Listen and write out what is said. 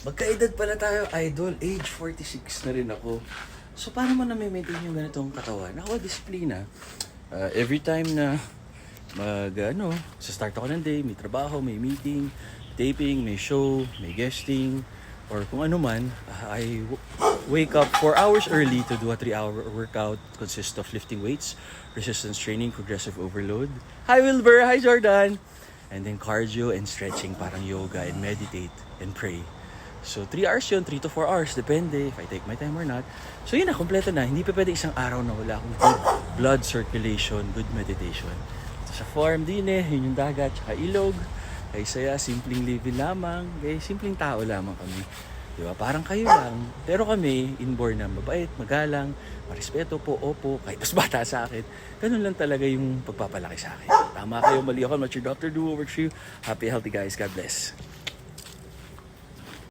Magkaedad pala tayo, idol. Age 46 na rin ako. So, paano mo na-maintain yung ganitong katawan? Ako, disiplina. Every time na sa start ako ng day, may trabaho, may meeting, taping, may show, may guesting, or kung ano man, I wake up 4 hours early to do a 3-hour workout. Consists of lifting weights, resistance training, progressive overload. Hi Wilbur! Hi Jordan! And then cardio and stretching, parang yoga, and meditate and pray. So 3 hours yun, 3 to 4 hours, depende if I take my time or not. So yun na, kompleto na. Hindi pa pwede isang araw na wala akong good blood circulation, good meditation. So, sa farm din yun yung dagat, tsaka ilog. Kaya saya, simpleng living lamang. Kaya simpleng tao lamang kami. Diba? Parang kayo lang. Pero kami, inborn na mabait, magalang, marespeto po, opo, kahit mas bata sa akin. Ganun lang talaga yung pagpapalaki sa akin. Tama kayo, mali ako. I'm not your Dr. Do over to you. Happy, healthy guys. God bless.